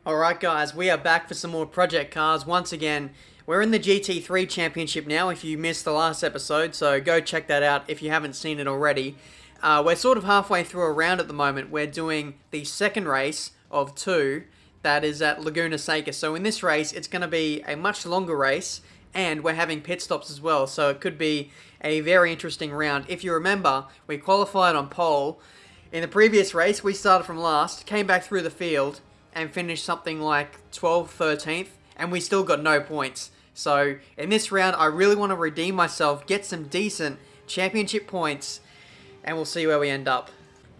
Alright guys, we are back for some more project cars. Once again, we're in the GT3 Championship now if you missed the last episode, so go check that out if you haven't seen it already. We're sort of halfway through a round at the moment. We're doing the second race of two that is at Laguna Seca. So in this race, it's going to be a much longer race and we're having pit stops as well, so it could be a very interesting round. If you remember, we qualified on pole. In the previous race, we started from last, came back through the field, and finished something like 12th, 13th, and we still got no points. So in this round, I really want to redeem myself, get some decent championship points, and we'll see where we end up.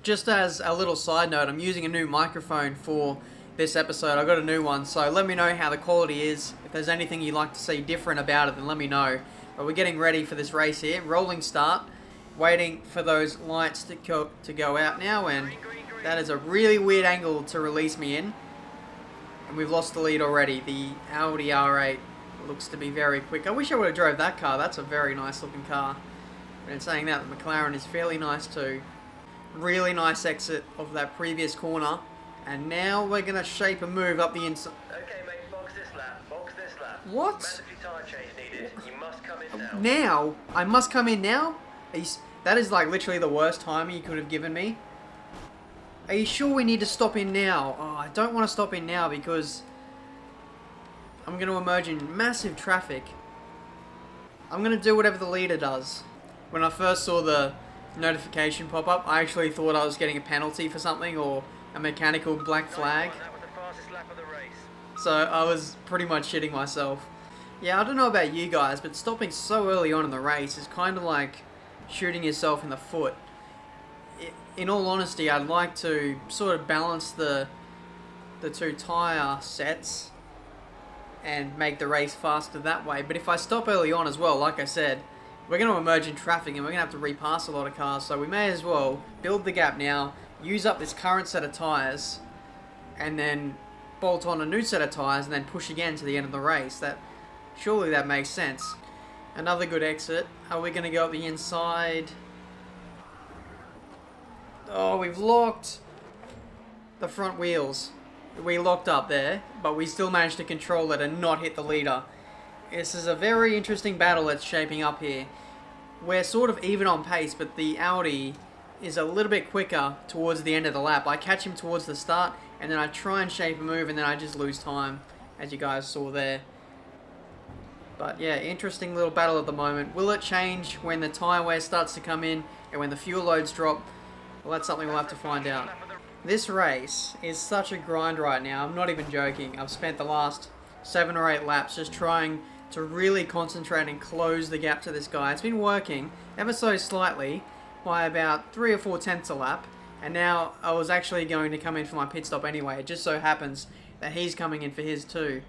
Just as a little side note, I'm using a new microphone for this episode. I got a new one, so let me know how the quality is. If there's anything you'd like to see different about it, then let me know. But we're getting ready for this race here. Rolling start, waiting for those lights to go out now, and that is a really weird angle to release me in. And we've lost the lead already. The Audi R8 looks to be very quick. I wish I would have drove that car. That's a very nice looking car. But in saying that, the Mclaren is fairly nice too. Really nice exit of that previous corner. And now we're going to shape a move up the inside. Okay, mate, box this lap. Box this lap. What? Mandatory tyre change needed. You must come in now. Now? I must come in now? That is like literally the worst timing you could have given me. Are you sure we need to stop in now? Oh, I don't want to stop in now because I'm going to emerge in massive traffic. I'm going to do whatever the leader does. When I first saw the notification pop up, I actually thought I was getting a penalty for something or a mechanical black flag. That was the fastest lap of the race. So I was pretty much shitting myself. Yeah, I don't know about you guys, but stopping so early on in the race is kind of like shooting yourself in the foot. In all honesty, I'd like to sort of balance the two tyre sets and make the race faster that way. But if I stop early on as well, like I said, we're going to emerge in traffic and we're going to have to repass a lot of cars. So we may as well build the gap now, use up this current set of tyres, and then bolt on a new set of tyres and then push again to the end of the race. Surely that makes sense. Another good exit. Are we going to go up the inside? Oh, we've locked the front wheels. We locked up there, but we still managed to control it and not hit the leader. This is a very interesting battle that's shaping up here. We're sort of even on pace, but the Audi is a little bit quicker towards the end of the lap. I catch him towards the start, and then I try and shape a move, and then I just lose time, as you guys saw there. But yeah, interesting little battle at the moment. Will it change when the tyre wear starts to come in and when the fuel loads drop? Well, that's something we'll have to find out. This race is such a grind right now. I'm not even joking. I've spent the last 7 or 8 laps just trying to really concentrate and close the gap to this guy. It's been working ever so slightly by about 3 or 4 tenths a lap. And now I was actually going to come in for my pit stop anyway. It just so happens that he's coming in for his too.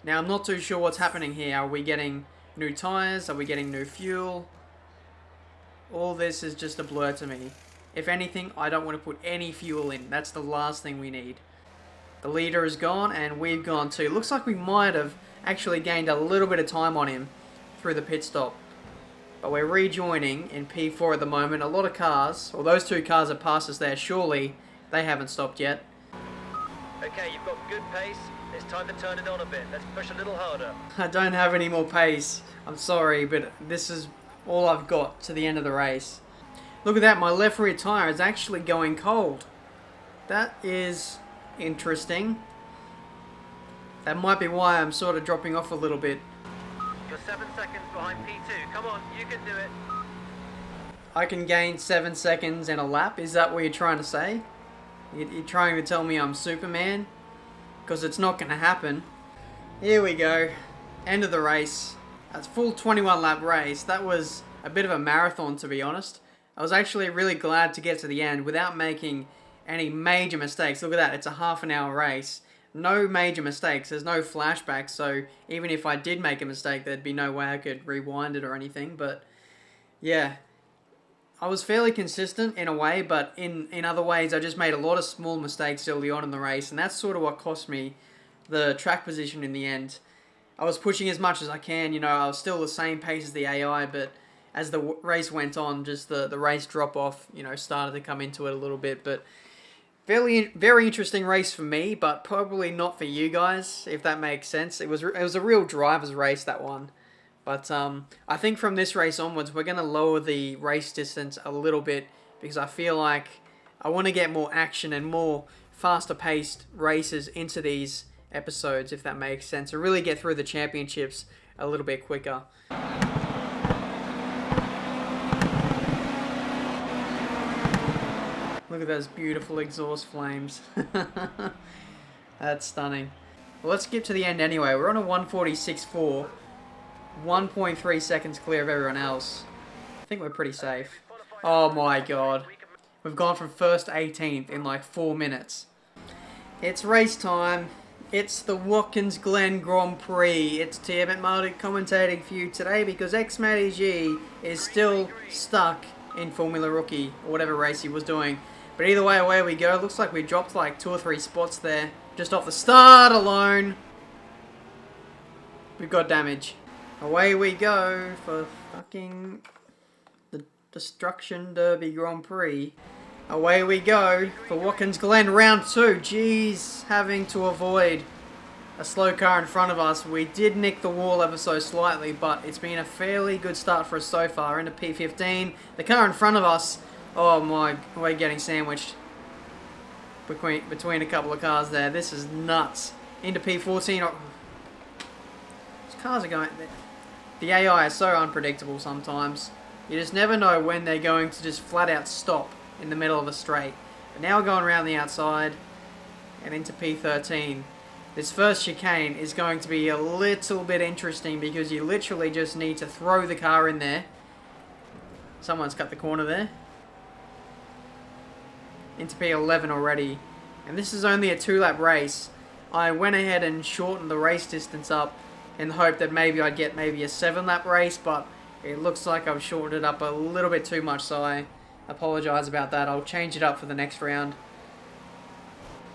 Now I'm not too sure what's happening here. Are we getting new tyres? Are we getting new fuel? All this is just a blur to me. If anything, I don't want to put any fuel in. That's the last thing we need. The leader is gone and we've gone too. Looks like we might have actually gained a little bit of time on him through the pit stop. But we're rejoining in P4 at the moment. A lot of cars, well, those 2 cars have passed us there. Surely they haven't stopped yet. Okay, you've got good pace. It's time to turn it on a bit. Let's push a little harder. I don't have any more pace. I'm sorry, but this is all I've got to the end of the race. Look at that, my left rear tyre is actually going cold. That is interesting. That might be why I'm sort of dropping off a little bit. You're 7 seconds behind P2. Come on, you can do it. I can gain 7 seconds in a lap? Is that what you're trying to say? You're trying to tell me I'm Superman? Because it's not going to happen. Here we go. End of the race. That's full 21 lap race. That was a bit of a marathon, to be honest. I was actually really glad to get to the end without making any major mistakes. Look at that, it's a half an hour race. No major mistakes, there's no flashbacks, so even if I did make a mistake, there'd be no way I could rewind it or anything. But yeah, I was fairly consistent in a way, but in other ways I just made a lot of small mistakes early on in the race, and that's sort of what cost me the track position in the end. I was pushing as much as I can, you know, I was still the same pace as the AI, but as the race went on, just the race drop-off, you know, started to come into it a little bit. But Very interesting race for me, but probably not for you guys, if that makes sense. It was a real driver's race, that one. But I think from this race onwards, we're going to lower the race distance a little bit because I feel like I want to get more action and more faster-paced races into these episodes, if that makes sense, and really get through the championships a little bit quicker. Look at those beautiful exhaust flames. That's stunning. Well, let's skip to the end anyway. We're on a 146.4. 1.3 seconds clear of everyone else. I think we're pretty safe. Oh my god. We've gone from 1st to 18th in like 4 minutes. It's race time. It's the Watkins Glen Grand Prix. It's Tiametmarduk commentating for you today because X-Matty G is still stuck in Formula Rookie, or whatever race he was doing. But either way, away we go. Looks like we dropped like 2 or 3 spots there. Just off the start alone. We've got damage. Away we go for fucking the Destruction Derby Grand Prix. Away we go for Watkins Glen round 2. Jeez, having to avoid a slow car in front of us. We did nick the wall ever so slightly, but it's been a fairly good start for us so far. Into P15. The car in front of us, oh my, we're getting sandwiched between a couple of cars there. This is nuts. Into P14. Oh, these cars are going... The AI is so unpredictable sometimes. You just never know when they're going to just flat out stop in the middle of a straight. But now we're going around the outside and into P13. This first chicane is going to be a little bit interesting because you literally just need to throw the car in there. Someone's cut the corner there. Into P11 already. And this is only a 2-lap race. I went ahead and shortened the race distance up in the hope that maybe I'd get maybe a 7-lap race, but it looks like I've shortened it up a little bit too much, so I apologise about that. I'll change it up for the next round.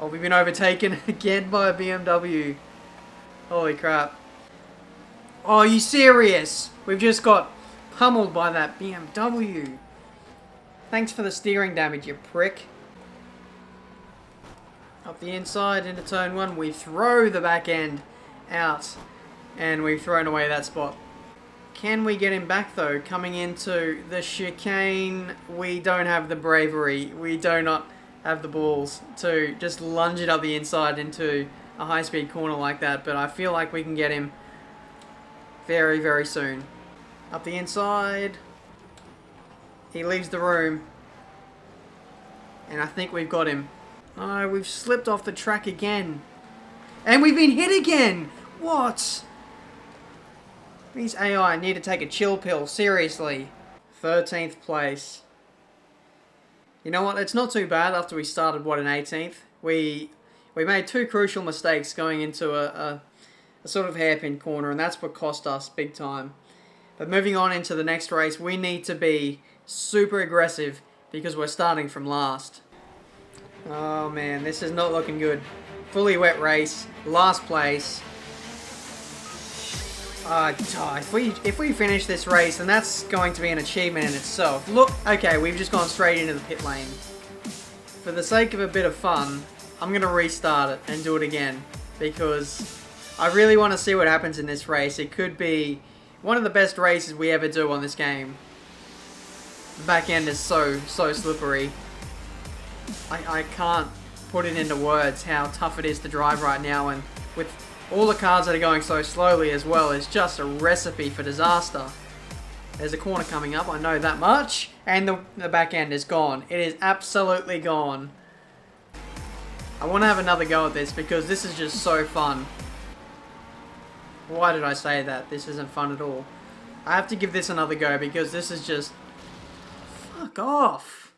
Oh, we've been overtaken again by a BMW. Holy crap. Oh, are you serious? We've just got pummeled by that BMW. Thanks for the steering damage, you prick. Up the inside into turn 1, we throw the back end out. And we've thrown away that spot. Can we get him back though? Coming into the chicane, we don't have the bravery. We do not have the balls to just lunge it up the inside into a high-speed corner like that. But I feel like we can get him very, very soon. Up the inside. He leaves the room. And I think we've got him. Oh, we've slipped off the track again. And we've been hit again! What? These AI need to take a chill pill, seriously. 13th place. You know what, it's not too bad after we started, what, in 18th? We made 2 crucial mistakes going into a sort of hairpin corner, and that's what cost us big time. But moving on into the next race, we need to be super aggressive because we're starting from last. Oh man, this is not looking good. Fully wet race, last place. If we finish this race, then that's going to be an achievement in itself. Look, okay, we've just gone straight into the pit lane. For the sake of a bit of fun, I'm going to restart it and do it again. Because I really want to see what happens in this race. It could be one of the best races we ever do on this game. The back end is so slippery. I can't put it into words how tough it is to drive right now, and with all the cars that are going so slowly as well, is just a recipe for disaster. There's a corner coming up, I know that much. And the back end is gone. It is absolutely gone. I want to have another go at this because this is just so fun. Why did I say that? This isn't fun at all. I have to give this another go because this is just... Fuck off.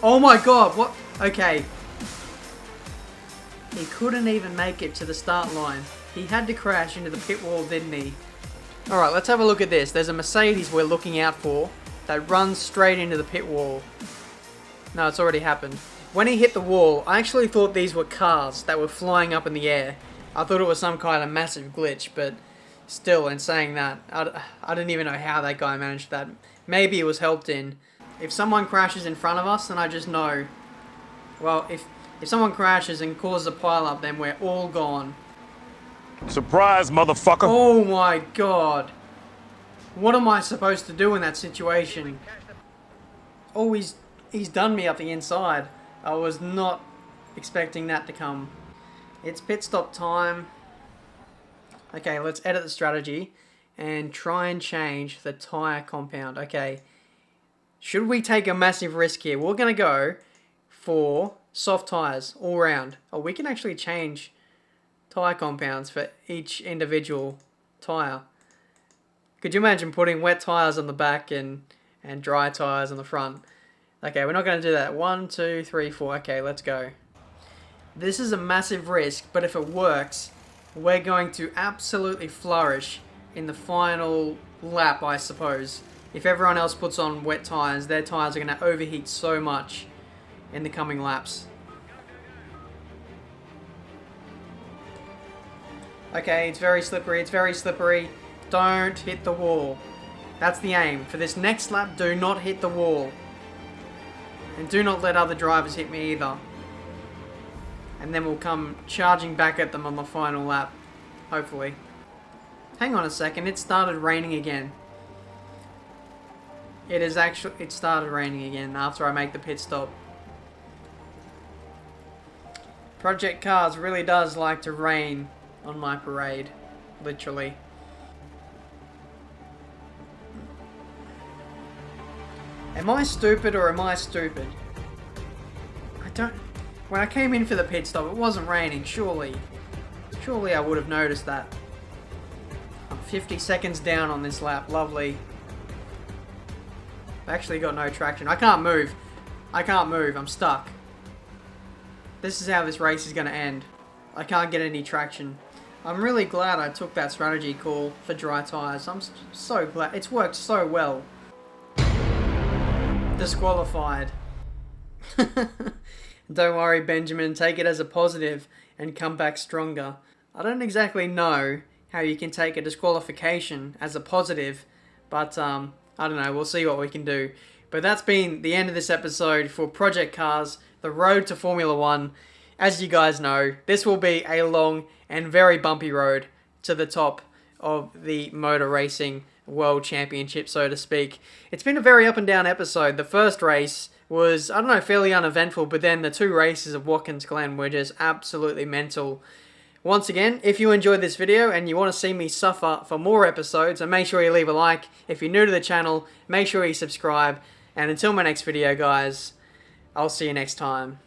Oh my god, what? Okay. He couldn't even make it to the start line. He had to crash into the pit wall, didn't he? Alright, let's have a look at this. There's a Mercedes we're looking out for that runs straight into the pit wall. No, it's already happened. When he hit the wall, I actually thought these were cars that were flying up in the air. I thought it was some kind of massive glitch, but still, in saying that, I don't even know how that guy managed that. Maybe he was helped in. If someone crashes in front of us, then I just know, well, If someone crashes and causes a pile-up, then we're all gone. Surprise, motherfucker! Oh my god. What am I supposed to do in that situation? Oh, he's done me up the inside. I was not expecting that to come. It's pit stop time. Okay, let's edit the strategy and try and change the tyre compound. Okay. Should we take a massive risk here? We're going to go for soft tyres all round. Oh, we can actually change tyre compounds for each individual tyre. Could you imagine putting wet tyres on the back and dry tyres on the front? Okay, we're not going to do that. 1, 2, 3, 4. Okay, let's go. This is a massive risk, but if it works, we're going to absolutely flourish in the final lap, I suppose. If everyone else puts on wet tyres, their tyres are going to overheat so much in the coming laps. Okay, it's very slippery, it's very slippery. Don't hit the wall. That's the aim. For this next lap, do not hit the wall. And do not let other drivers hit me either. And then we'll come charging back at them on the final lap. Hopefully. Hang on a second, it started raining again. It started raining again after I make the pit stop. Project Cars really does like to rain on my parade. Literally. Am I stupid or am I stupid? When I came in for the pit stop, it wasn't raining, surely. Surely I would have noticed that. I'm 50 seconds down on this lap, lovely. I've actually got no traction. I can't move. I can't move, I'm stuck. This is how this race is going to end. I can't get any traction. I'm really glad I took that strategy call for dry tyres. I'm so glad. It's worked so well. Disqualified. Don't worry, Benjamin. Take it as a positive and come back stronger. I don't exactly know how you can take a disqualification as a positive, but I don't know. We'll see what we can do. But that's been the end of this episode for Project Cars, the road to Formula 1. As you guys know, this will be a long and very bumpy road to the top of the motor racing world championship, so to speak. It's been a very up and down episode. The first race was, I don't know, fairly uneventful, but then the 2 races of Watkins Glen were just absolutely mental. Once again, if you enjoyed this video and you want to see me suffer for more episodes, then make sure you leave a like. If you're new to the channel, make sure you subscribe. And until my next video, guys, I'll see you next time.